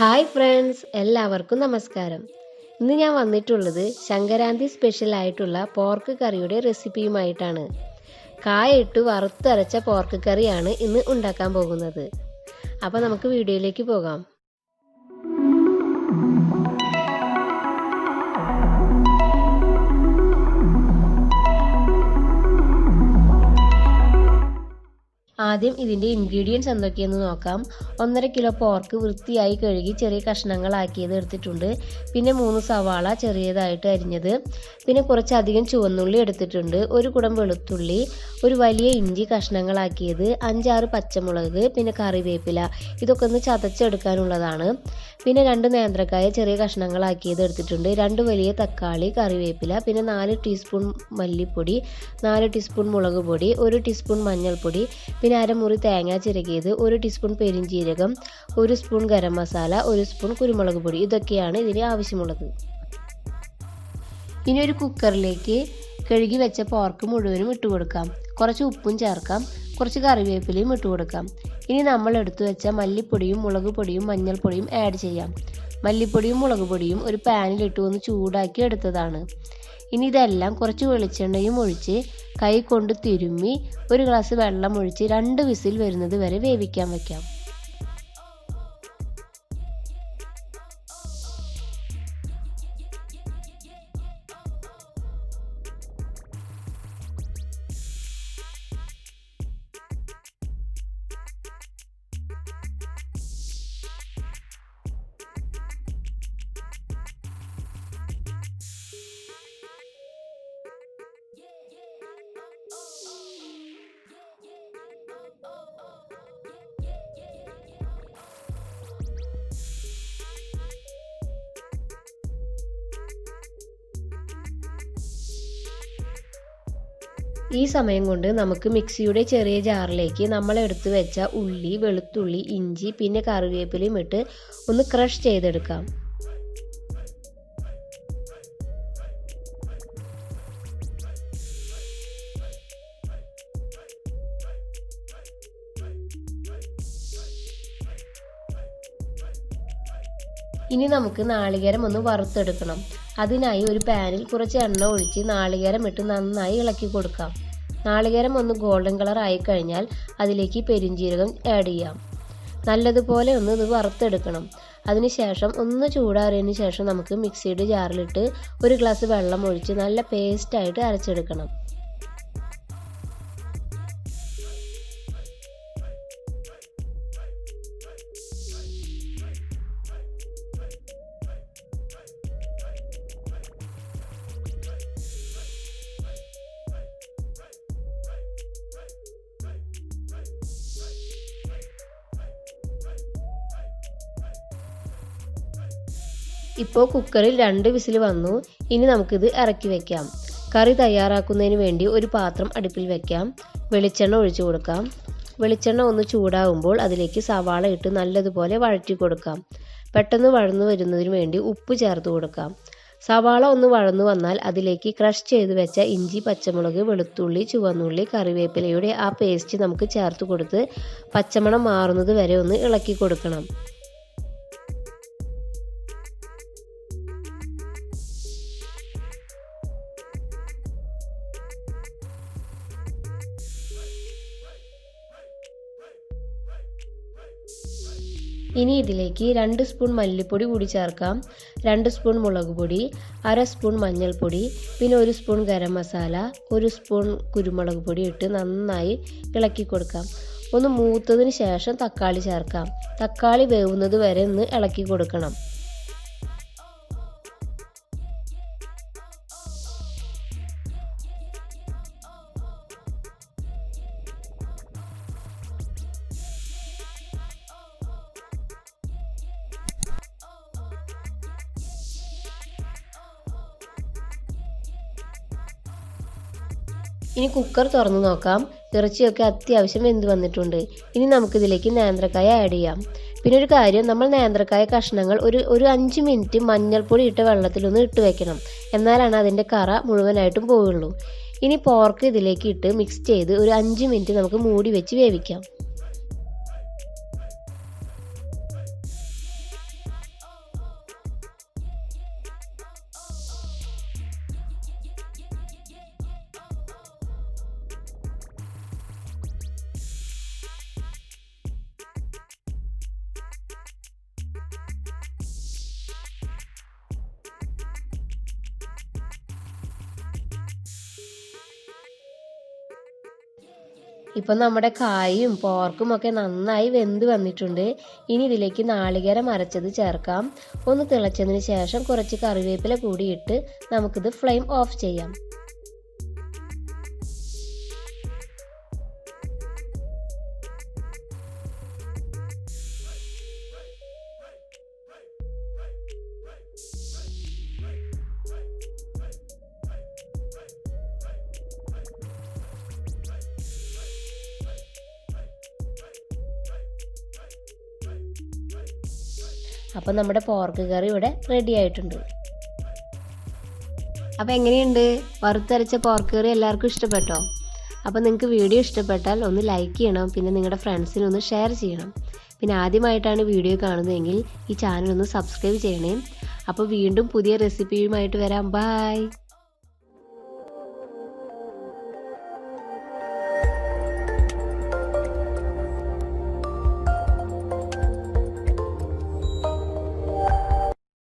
Hi friends, എല്ലാവർക്കും നമസ്കാരം. ഇന്ന് ഞാൻ വന്നിട്ടുള്ളത് സംക്രാന്തി സ്പെഷ്യൽ ആയിട്ടുള്ള പോർക്ക് കറിയുടെ റെസിപ്പിയുമായിട്ടാണ്. കായിട്ട് വറുത്തരച്ച പോർക്ക് കറിയാണ് ഇന്ന് ഉണ്ടാക്കാൻ പോകുന്നത്. അപ്പോൾ നമുക്ക് വീഡിയോയിലേക്ക് പോകാം. ആദ്യം ഇതിൻ്റെ ഇൻഗ്രീഡിയൻസ് എന്തൊക്കെയെന്ന് നോക്കാം. 1.5 കിലോ പോർക്ക് വൃത്തിയായി കഴുകി ചെറിയ കഷ്ണങ്ങളാക്കിയത് എടുത്തിട്ടുണ്ട്. പിന്നെ 3 സവാള ചെറിയതായിട്ട് അരിഞ്ഞത്, പിന്നെ കുറച്ചധികം ചുവന്നുള്ളി എടുത്തിട്ടുണ്ട്, 1 കുടം വെളുത്തുള്ളി, ഒരു വലിയ ഇഞ്ചി കഷ്ണങ്ങളാക്കിയത്, 5-6 പച്ചമുളക്, പിന്നെ കറിവേപ്പില. ഇതൊക്കെ ഒന്ന് ചതച്ചെടുക്കാനുള്ളതാണ്. പിന്നെ 2 നേന്ത്രക്കായ ചെറിയ കഷ്ണങ്ങളാക്കിയത് എടുത്തിട്ടുണ്ട്, 2 വലിയ തക്കാളി, കറിവേപ്പില, പിന്നെ 4 ടീസ്പൂൺ മല്ലിപ്പൊടി, 4 ടീസ്പൂൺ മുളക് പൊടി, 1 ടീസ്പൂൺ മഞ്ഞൾപ്പൊടി, പിന്നെ അരമുറി തേങ്ങ ചിരകിയത്, 1 ടീസ്പൂൺ പെരിഞ്ജീരകം, 1 സ്പൂൺ ഗരം മസാല, 1 സ്പൂൺ കുരുമുളക് പൊടി. ഇതൊക്കെയാണ് ഇതിന് ആവശ്യമുള്ളത്. ഇനി ഒരു കുക്കറിലേക്ക് കഴുകി വെച്ച പോർക്ക് മുഴുവനും ഇട്ട് കൊടുക്കാം. കുറച്ച് ഉപ്പും ചേർക്കാം, കുറച്ച് കറിവേപ്പിലയും ഇട്ട് കൊടുക്കാം. ഇനി നമ്മൾ എടുത്തു വെച്ച മല്ലിപ്പൊടിയും മുളക് പൊടിയും മഞ്ഞൾപ്പൊടിയും ആഡ് ചെയ്യാം. മല്ലിപ്പൊടിയും മുളക് പൊടിയും ഒരു പാനിലിട്ട് ഒന്ന് ചൂടാക്കി എടുത്തതാണ്. ഇനി ഇതെല്ലാം കുറച്ച് വെളിച്ചെണ്ണയും ഒഴിച്ച് കൈ കൊണ്ട് തിരുമ്മി 1 ഗ്ലാസ് വെള്ളം ഒഴിച്ച് 2 വിസിൽ വരുന്നത് വരെ വേവിക്കാൻ വയ്ക്കാം. ഈ സമയം കൊണ്ട് നമുക്ക് മിക്സിയുടെ ചെറിയ ജാറിലേക്ക് നമ്മൾ എടുത്തു വെച്ച ഉള്ളി, വെളുത്തുള്ളി, ഇഞ്ചി, പിന്നെ കറിവേപ്പിലയും ഇട്ട് ഒന്ന് ക്രഷ് ചെയ്തെടുക്കാം. ഇനി നമുക്ക് നാളികേരം ഒന്ന് വറുത്തെടുക്കണം. അതിനായി ഒരു പാനിൽ കുറച്ച് എണ്ണ ഒഴിച്ച് നാളികേരം ഇട്ട് നന്നായി ഇളക്കി കൊടുക്കാം. നാളികേരം ഒന്ന് ഗോൾഡൻ കളർ ആയി കഴിഞ്ഞാൽ അതിലേക്ക് പെരിഞ്ജീരകം ആഡ് ചെയ്യാം. നല്ലതുപോലെ ഒന്ന് ഇത് വറുത്തെടുക്കണം. അതിനുശേഷം ഒന്ന് ചൂടാറിയതിന് ശേഷം നമുക്ക് മിക്സിയുടെ ജാറിലിട്ട് 1 ഗ്ലാസ് വെള്ളം ഒഴിച്ച് നല്ല പേസ്റ്റായിട്ട് അരച്ചെടുക്കണം. ഇപ്പോൾ കുക്കറിൽ 2 വിസിൽ വന്നു. ഇനി നമുക്കിത് ഇറക്കി വെക്കാം. കറി തയ്യാറാക്കുന്നതിന് വേണ്ടി ഒരു പാത്രം അടുപ്പിൽ വെക്കാം. വെളിച്ചെണ്ണ ഒഴിച്ചു കൊടുക്കാം. വെളിച്ചെണ്ണ ഒന്ന് ചൂടാകുമ്പോൾ അതിലേക്ക് സവാള ഇട്ട് നല്ലതുപോലെ വഴറ്റി കൊടുക്കാം. പെട്ടെന്ന് വഴന്നു വരുന്നതിന് വേണ്ടി ഉപ്പ് ചേർത്ത് കൊടുക്കാം. സവാള ഒന്ന് വഴന്നു വന്നാൽ അതിലേക്ക് ക്രഷ് ചെയ്ത് വെച്ച ഇഞ്ചി, പച്ചമുളക്, വെളുത്തുള്ളി, ചുവന്നുള്ളി, കറിവേപ്പിലയുടെ ആ പേസ്റ്റ് നമുക്ക് ചേർത്ത് കൊടുത്ത് പച്ചമണം മാറുന്നത് വരെ ഒന്ന് ഇളക്കി കൊടുക്കണം. ഇനി ഇതിലേക്ക് 2 സ്പൂൺ മല്ലിപ്പൊടി കൂടി ചേർക്കാം, 2 സ്പൂൺ മുളക് പൊടി, 1/2 സ്പൂൺ മഞ്ഞൾപ്പൊടി, പിന്നെ 1 സ്പൂൺ ഗരം മസാല, 1 സ്പൂൺ കുരുമുളക് പൊടി ഇട്ട് നന്നായി ഇളക്കി കൊടുക്കാം. ഒന്ന് മൂത്തതിന് ശേഷം തക്കാളി ചേർക്കാം. തക്കാളി വേവുന്നത് വരെ ഒന്ന് ഇളക്കി കൊടുക്കണം. ഇനി കുക്കർ തുറന്ന് നോക്കാം. ഇറച്ചിയൊക്കെ അത്യാവശ്യം വെന്ത് വന്നിട്ടുണ്ട്. ഇനി നമുക്കിതിലേക്ക് നേന്ത്രക്കായ ആഡ് ചെയ്യാം. പിന്നെ ഒരു കാര്യം, നമ്മൾ നേന്ത്രക്കായ കഷ്ണങ്ങൾ ഒരു 5 മിനിറ്റ് മഞ്ഞൾപ്പൊടി ഇട്ട വെള്ളത്തിലൊന്ന് ഇട്ട് വെക്കണം. എന്നാലാണ് അതിൻ്റെ കറ മുഴുവനായിട്ടും പോവുള്ളൂ. ഇനി പോർക്ക് ഇതിലേക്ക് ഇട്ട് മിക്സ് ചെയ്ത് ഒരു 5 മിനിറ്റ് നമുക്ക് മൂടി വെച്ച് വേവിക്കാം. ഇപ്പം നമ്മുടെ കായും പോർക്കും ഒക്കെ നന്നായി വെന്ത് വന്നിട്ടുണ്ട്. ഇനി ഇതിലേക്ക് നാളികേരം അരച്ചത് ചേർക്കാം. ഒന്ന് തിളച്ചതിന് ശേഷം കുറച്ച് കറിവേപ്പില കൂടി ഇട്ട് നമുക്കിത് ഫ്ലെയിം ഓഫ് ചെയ്യാം. അപ്പം നമ്മുടെ പോർക്ക് കറി ഇവിടെ റെഡി ആയിട്ടുണ്ട്. അപ്പം എങ്ങനെയുണ്ട്? വറുത്തരച്ച പോർക്ക് കറി എല്ലാവർക്കും ഇഷ്ടപ്പെട്ടോ? അപ്പം നിങ്ങൾക്ക് വീഡിയോ ഇഷ്ടപ്പെട്ടാൽ ഒന്ന് ലൈക്ക് ചെയ്യണം. പിന്നെ നിങ്ങളുടെ ഫ്രണ്ട്സിന് ഒന്ന് ഷെയർ ചെയ്യണം. പിന്നെ ആദ്യമായിട്ടാണ് വീഡിയോ കാണുന്നതെങ്കിൽ ഈ ചാനൽ ഒന്ന് സബ്സ്ക്രൈബ് ചെയ്യണേ. അപ്പോൾ വീണ്ടും പുതിയ റെസിപ്പിയുമായിട്ട് വരാം. ബൈ.